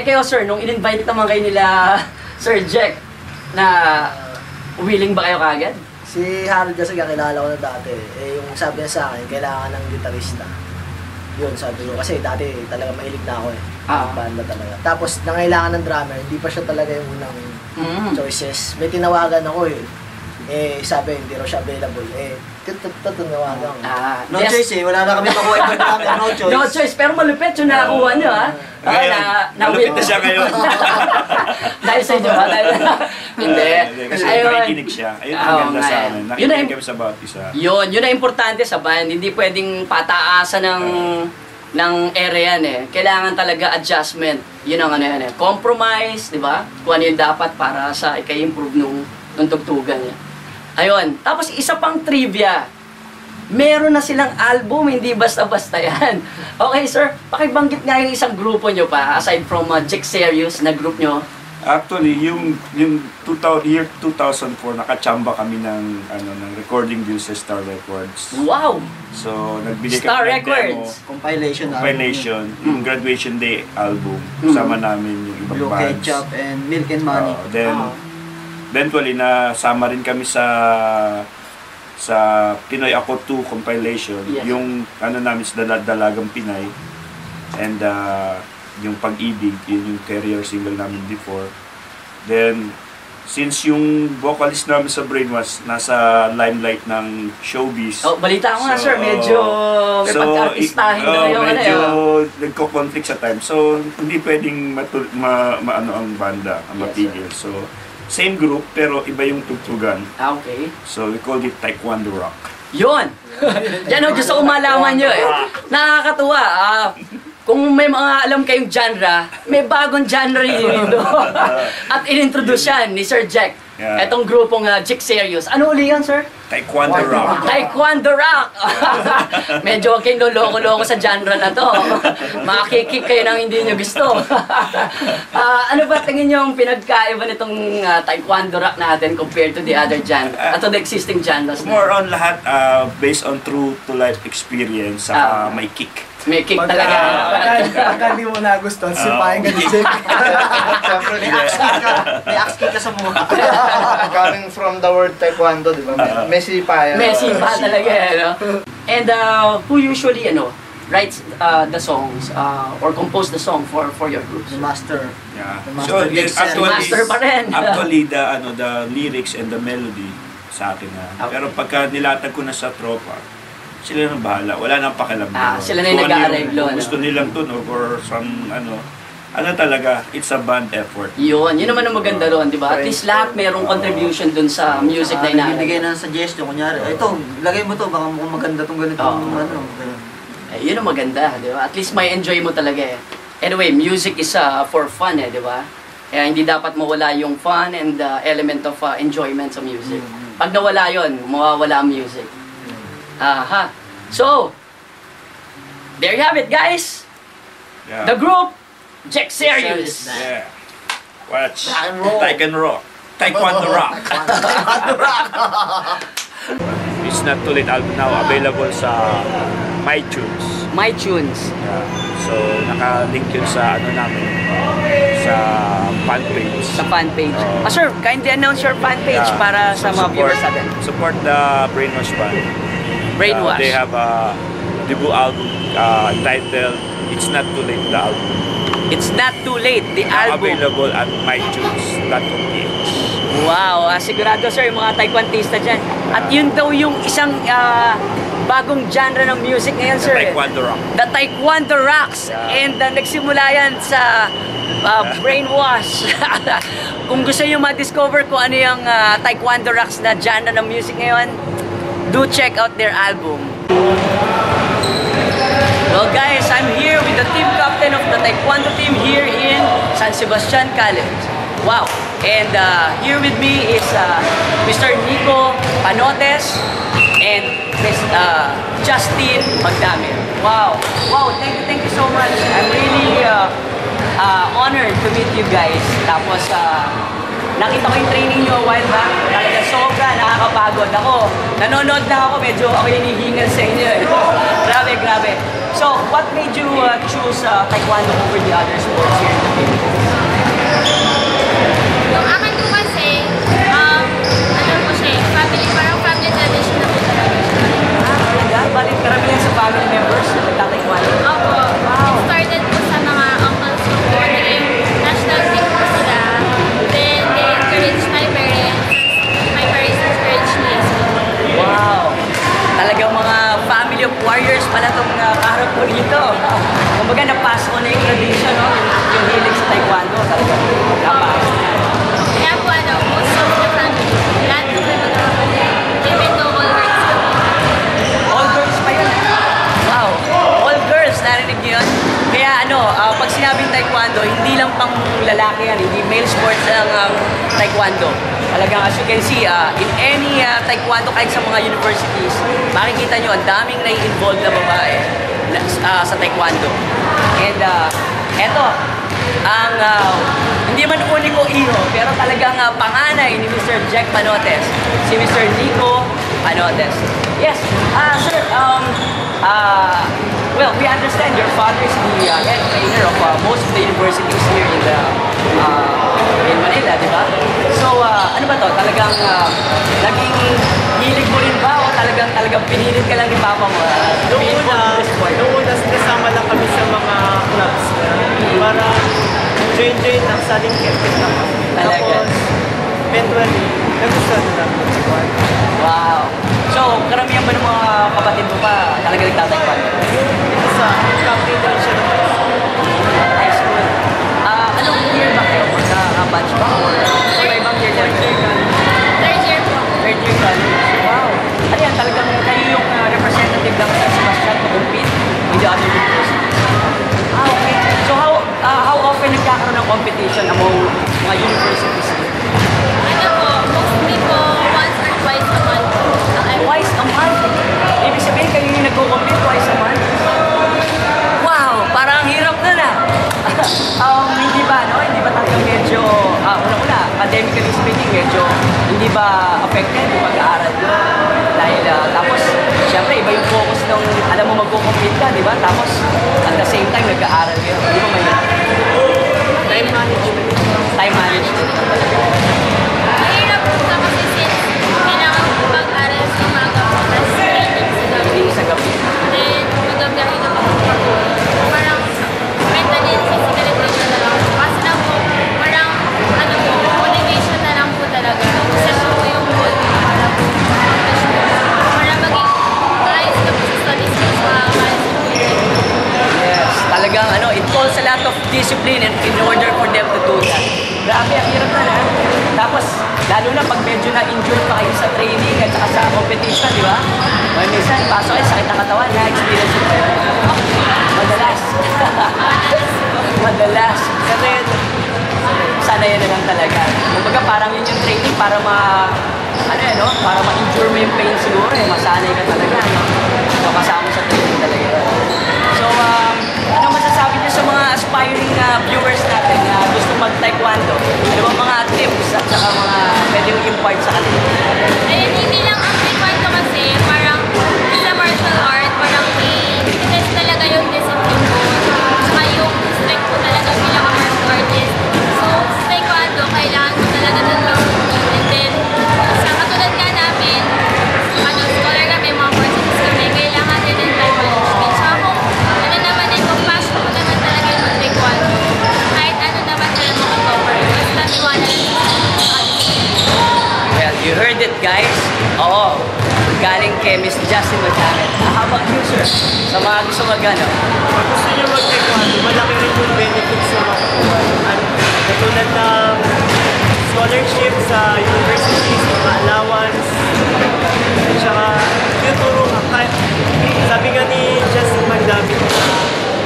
kayo sir, nung in-invite naman kayo nila Sir Jack, na willing ba kayo kagad? Si Harold kasi kakilala ko na dati. Eh, yung sabi niya sa akin, kailangan ng gitarista. Yun, sabi ko. Kasi dati talaga mahilig na ako eh. Banda talaga. Tapos, nangailangan ng drummer, hindi pa siya talaga yung unang choices. May tinawagan ako eh. Eh, sabi, hindi raw siya available. Eh, tinawagan. No choice eh, wala na kami makuha yung drummer, no choice. No choice, pero malupit yung nakakuha niyo ha. Malupit na siya ngayon. Dahil sa inyo ha? Hindi. Kasi nakikinig siya. Ayun ang ganda sa amin. Nakikinig kami sa bawat isa. Yun ang importante sa band. Hindi pwedeng pataasan ng area yan eh. Kailangan talaga adjustment. Yun ang ano yan eh. Compromise, di ba? Kung ano yung dapat para sa i-improve nung tugtugan niya. Ayun. Tapos isa pang trivia. Meron na silang album, hindi basta-basta yan. Okay, sir, pakibanggit nga yung isang grupo nyo pa, aside from Jack Serious na group nyo. Actually, yung year 2004, nakachamba kami ng recording deal sa Star Records. Wow! So, nagbigay Star kami ng Records. demo. Compilation. Yung Graduation Day album. Kasama namin yung ibang Blue bands. Ketchup and Milk and Money. Then, eventually, nasama rin kami sa Pinoy Ako 2 compilation. Yes. Yung namin sa Dalagang Pinay. And yung Pag-ibig, yun yung career single namin before. Then, since yung vocalist namin sa Brainwash nasa limelight ng showbiz. Oh, balita ko nga sir, medyo may pagka-artistahin na yung medyo nagko-conflict sa time. So, hindi pwedeng ang banda, ang mapigil. So, same group, pero iba yung tugtugan. Okay. So, we called it Taekwondo Rock. Yun! Yan ang gusto ko malaman nyo eh. Nakakatuwa. Kung may mga alam kayong genre, may bagong genre dito. At in-introduce yan ni Sir Jack. Yeah. Etong grupong Jack Serious. Ano uli yan, sir? Taekwondo Rock. Taekwondo Rock! Medyo huwag kayong loko-loko sa genre na to. Makikik kayo nang hindi nyo gusto. Ano ba tingin nyo yung pinagkaiba nitong Taekwondo Rock natin compared to the other genre, to the existing genres? More on lahat based on true to life experience, may kick. May kick talaga. Pagka hindi mo nagustuhan, sipahin ka ni Jack. Siyempre, may axe kick ka sa mukha. Coming from the word Taekwondo, di ba? Messi pa yan. Messi pa talaga yan. And who usually writes the songs or compose the song for your groups? The master. Yeah. The master. So, actually, master pa rin. Actually, the lyrics and the melody sa akin na. Pero pagka nilatag ko na sa tropa, sila nang bahala. Wala nang pakialam. Sila na yung nag-a-arreglo. Gusto nilang tunog or some talaga, it's a band effort. Yun naman ang maganda doon, di ba? At least lahat mayroong contribution dun sa music na Nagbibigay ng suggestion, kunyari, ito, lagay mo to, baka mukhang maganda tong ganito. Yun ang maganda, di ba? At least may enjoy mo talaga eh. Anyway, music is for fun eh, di ba? Kaya hindi dapat mawala yung fun and element of enjoyment sa music. Pag nawala yun, mawawala ang music. So, there you have it, guys. Yeah. The group, Jack Serious. Yeah. Watch. Taekwondo Rock. Taekwondo Rock. It's Not Too Late album now available sa MyTunes. MyTunes. Yeah. So, naka-link yun sa namin, sa fan page. Sa fan page. Sir, kindly announce your fan page para sa mga viewers natin. Support the Brainwash band. Brainwash. They have a debut album titled It's Not Too Late, the album. It's Not Too Late, the album. Available at mytunes.com.ph. Wow, sigurado sir, yung mga taekwondista dyan. At yun daw yung isang bagong genre ng music ngayon, sir. The Taekwondo Rock. The Taekwondo Rocks. And nagsimula yan sa Brainwash. Kung gusto nyo ma-discover kung ano yung Taekwondo Rocks na genre ng music ngayon, do check out their album. Well guys, I'm here with the team captain of the Taekwondo team here in San Sebastian College. Wow! And here with me is Mr. Nico Panotes and Miss Justin Magdamir. Wow! Wow! Thank you so much. I'm really honored to meet you guys. Tapos nakita ko yung training nyo a while back. Talaga sobra, nakakapagod ako. Nanonood na ako, medyo ako hinihingal sa inyo. Grabe. So, what made you choose Taekwondo over the other sports here in the Philippines? lang pang lalaki yan, hindi male sports ang taekwondo. Talagang as you can see, in any taekwondo, kahit sa mga universities, makikita nyo, ang daming nai-involved na babae sa taekwondo. And eto, ang hindi man uniko iho, pero talagang panganay ni Mr. Jack Panotes, si Mr. Nico Panotes. Yes, sir, well, we understand your father is the head trainer of most of the universities here in Manila, di ba? So, ano ba to? Talagang naging hilig mo rin ba o talagang pinilit ka lang ni Papa mo? Noong una, kasama lang kami sa mga clubs para join ang saling captain lang. Talaga? Tapos, eventually, nagustuhan na lang. Wow. So, karamihan ba ng mga kapatid mo pa talaga nagtataekwondo? Isa, captain na rin siya ng High school. Anong year ba kayo? Batch ba? Or iba-ibang year? Third year po. Third year college. Wow. Ano yan? Talagang kayo yung representative ng San Sebastian to compete with the other universities. Okay. So, how often nagkakaroon ng competition among mga universities? Ano po, mostly po, once or twice a month. Twice a month? Ibig sabihin kayo yung nagko-compete twice a month? Wow! Parang hirap na na. Hindi ba, no? Hindi ba talagang medyo, una-una, academically speaking, medyo hindi ba affected yung pag-aaral nyo? Dahil, tapos, syempre, iba yung focus nung, alam mo, magko-compete ka, di ba? Tapos, at the same time, nag-aaral kayo. Hindi ba may time management. time management na talaga? Mahirap po kasi since kailangan po mag-aral sa umaga po, tapos training sa gabi. Hindi sa gabi. Then, magagahin na po parang mentally and physically drained na lang. Kasi lang po, parang ano po, motivation na lang po talaga. Kasi po yung goal ko para po accomplish po. Para maging ayos na po sa studies ko sa college. Yes, talagang it calls a lot of discipline in order for them to do that. Grabe, ang hirap na. Tapos, lalo na pag medyo na-injured pa kayo sa training at saka sa competition, di ba? May minsan, pasok kayo, sakit ang katawan, na-experience ito. Madalas. Madalas. Kasi, sana yan na lang talaga. Kumbaga, parang yun yung training para para ma-endure mo yung pain siguro, masanay ka talaga, no? So, kasama sa training talaga. So, ano masasabi niyo sa mga aspiring viewers natin na gusto mag-taekwondo? Ano ba mga tips at saka mga pwedeng impart sa kanila? Ayun, hindi lang ang taekwondo kasi parang sa martial art, parang i-test talaga yung discipline mo. Saka yung strength ko talaga bilang martial artist. So, sa taekwondo, kailangan ko talaga ng discipline. And then, sa katulad nga namin, scholar kami, mga courses kami, kailangan din ng time management. So, kung naman din, kung passion ko naman talaga yung taekwondo, kahit ano naman talaga makatoper. Basta tiwala lang sa Well, you heard it, guys. Oo, galing kay Miss Justin Machanet. How about you, sir? Sa mga gusto mag-ano? Pag gusto nyo mag-taekwondo, malaki rin yung benefits na makukuha. Katulad ng scholarship sa universities, mga allowance, at saka tinuturo ka. Sabi nga ni Justin Magdami,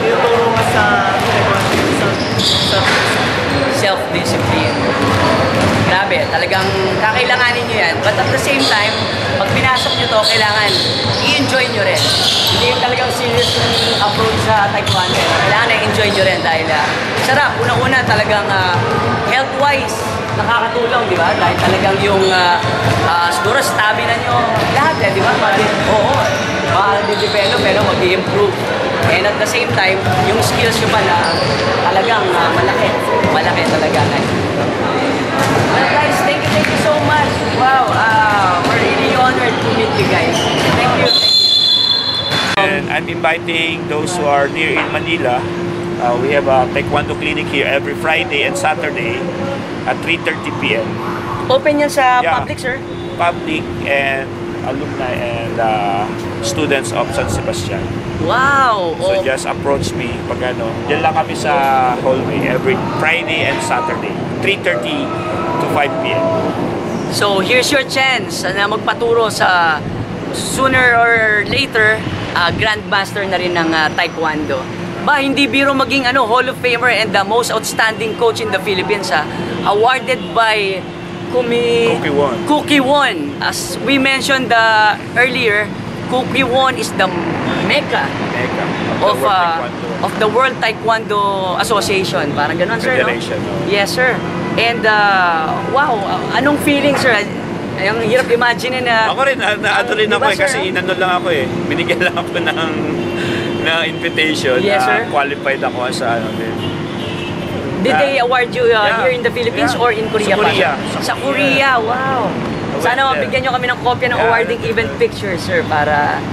tinuturo ka sa taekwondo, sa Self-discipline. Grabe, talagang kakailanganin nyo yan. But at the same time, pag pinasok nyo to, kailangan i-enjoy nyo rin. Hindi yung talagang serious approach sa taekwondo. Kailangan i-enjoy nyo rin dahil sarap. Una-una talagang health-wise, nakakatulong, di ba? Dahil talagang yung siguro stamina nyo, lahat di ba? Oo, ma-develop pero mag-i-improve. And at the same time, yung skills nyo pala, talagang malaki. Malaki talaga ngayon. Well guys, thank you so much. Wow, we're really honored to meet you guys. Thank you. And I'm inviting those who are near in Manila. We have a Taekwondo clinic here every Friday and Saturday at 3:30 p.m. Open yan sa Yeah. public, sir? Public and alumni and students of San Sebastian. Wow! So just approach me pag ano. Diyan lang kami sa hallway every Friday and Saturday, 3:30 to 5 p.m. So here's your chance na magpaturo sa sooner or later Grandmaster na rin ng Taekwondo. Ba, hindi biro maging Hall of Famer and the most outstanding coach in the Philippines. Awarded by Cookie Won. As we mentioned earlier, Cookie Won is the mecca of the World Taekwondo Association. Parang ganun, sir, no? Federation, no? Yes, sir. And wow, anong feeling, sir? Ang hirap imagine na... Ako rin, naano rin Diba, ako sir? kasi inano lang ako binigyan lang ako ng invitation. Yes, sir. Qualified ako sa din. Did they award you here in the Philippines or in Korea? Sa Korea. Pa? Sa Korea, wow. Sana mabigyan nyo kami ng kopya ng awarding event picture, sir, para...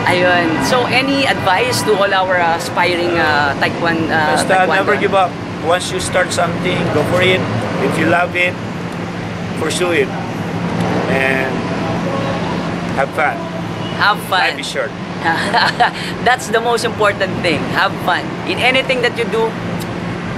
Ayun. So, any advice to all our aspiring taekwondo? Basta never give up. Once you start something, go for it. If you love it, pursue it. And have fun. Have fun. Life is short. That's the most important thing. Have fun. In anything that you do,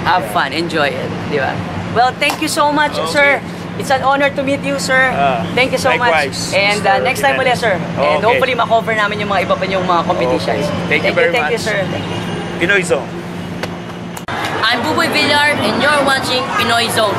have fun. Enjoy it. Di ba? Well, thank you so much, sir. It's an honor to meet you, sir. Thank you so likewise, much. And Mr. next time ulit, sir. And Okay. hopefully ma-cover namin yung mga iba pa yung mga competitions. Okay. Thank you very Thank you, much. sir. Thank you. Pinoy Zone. I'm Buboy Villar and you're watching Pinoy Zone.